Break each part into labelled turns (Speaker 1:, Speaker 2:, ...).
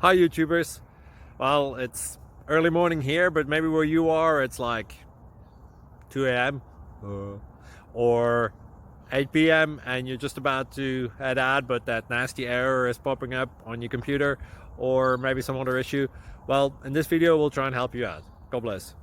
Speaker 1: Hi YouTubers. Well, it's early morning here, but maybe where you are it's like 2 a.m. or 8 p.m. and you're just about to head out, but that nasty error is popping up on your computer, or maybe some other issue. Well, in this video we'll try and help you out. God bless.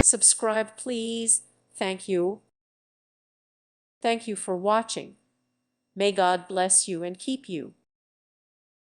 Speaker 2: Subscribe, please. Thank you. Thank you for watching. May God bless you and keep you.